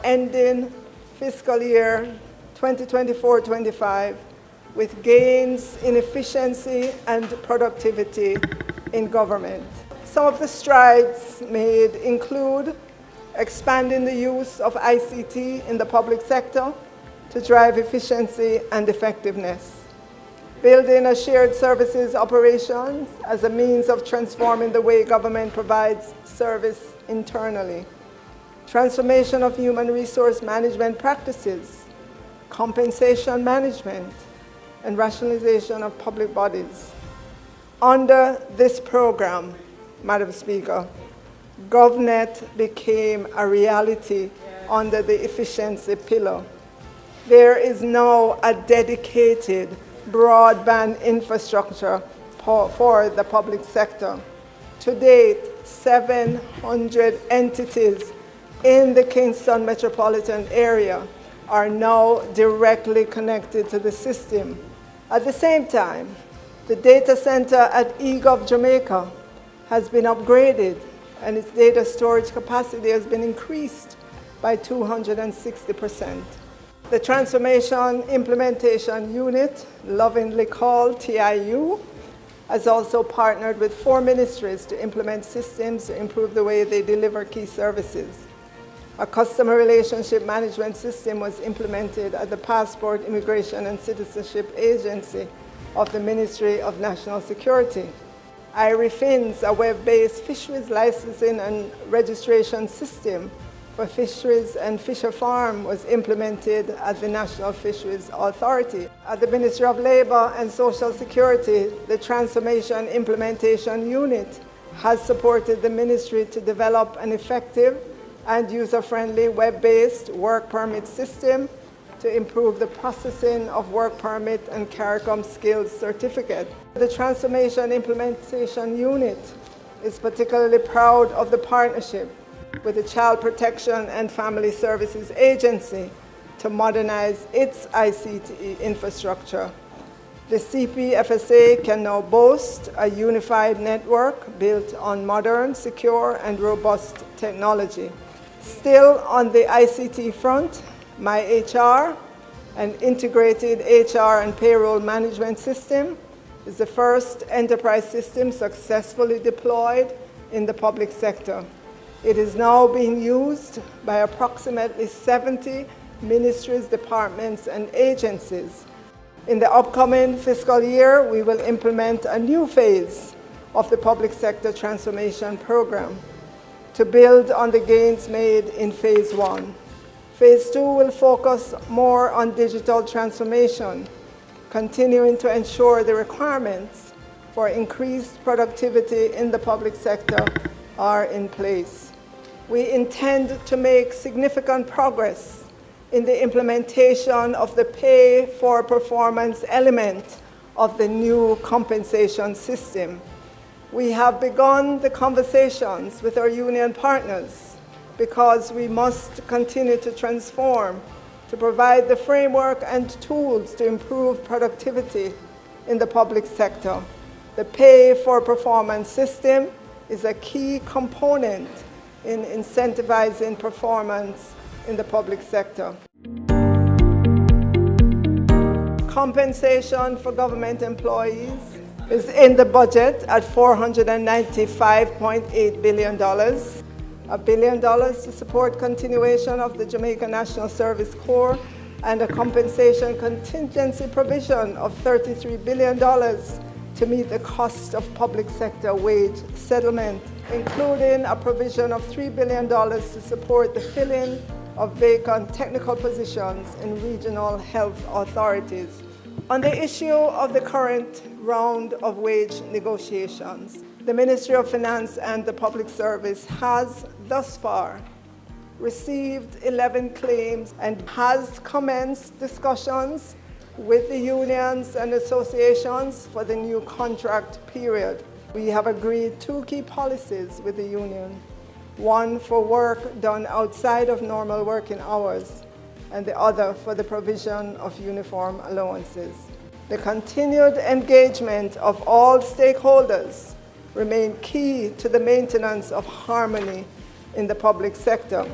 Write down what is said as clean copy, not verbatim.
ending fiscal year 2024-25 with gains in efficiency and productivity in government. Some of the strides made include expanding the use of ICT in the public sector to drive efficiency and effectiveness, building a shared services operations as a means of transforming the way government provides service internally, transformation of human resource management practices, compensation management, and rationalization of public bodies. Under this program, Madam Speaker, GovNet became a reality under the efficiency pillar. There is now a dedicated broadband infrastructure for the public sector. To date, 700 entities in the Kingston metropolitan area are now directly connected to the system. At the same time, the data center at eGov Jamaica has been upgraded and its data storage capacity has been increased by 260%. The Transformation Implementation Unit, lovingly called TIU, has also partnered with 4 ministries to implement systems to improve the way they deliver key services. A customer relationship management system was implemented at the Passport, Immigration and Citizenship Agency of the Ministry of National Security. IRIFINS, a web-based fisheries licensing and registration system for fisheries and fisher farm, was implemented at the National Fisheries Authority. At the Ministry of Labour and Social Security, the Transformation Implementation Unit has supported the ministry to develop an effective and user-friendly web-based work permit system to improve the processing of work permit and CARICOM skills certificate. The Transformation Implementation Unit is particularly proud of the partnership with the Child Protection and Family Services Agency to modernize its ICT infrastructure. The CPFSA can now boast a unified network built on modern, secure, and robust technology. Still on the ICT front, MyHR, an integrated HR and payroll management system, is the first enterprise system successfully deployed in the public sector. It is now being used by approximately 70 ministries, departments, and agencies. In the upcoming fiscal year, we will implement a new phase of the public sector transformation program to build on the gains made in phase 1. Phase 2 will focus more on digital transformation, continuing to ensure the requirements for increased productivity in the public sector are in place. We intend to make significant progress in the implementation of the pay-for-performance element of the new compensation system. We have begun the conversations with our union partners because we must continue to transform to provide the framework and tools to improve productivity in the public sector. The pay-for-performance system is a key component in incentivizing performance in the public sector. Compensation for government employees is in the budget at $495.8 billion. $1 billion to support continuation of the Jamaica National Service Corps and a compensation contingency provision of $33 billion to meet the cost of public sector wage settlement, including a provision of $3 billion to support the filling of vacant technical positions in regional health authorities. On the issue of the current round of wage negotiations, the Ministry of Finance and the Public Service has thus far received 11 claims and has commenced discussions with the unions and associations for the new contract period. We have agreed 2 key policies with the union, one for work done outside of normal working hours, and the other for the provision of uniform allowances. The continued engagement of all stakeholders remain key to the maintenance of harmony in the public sector.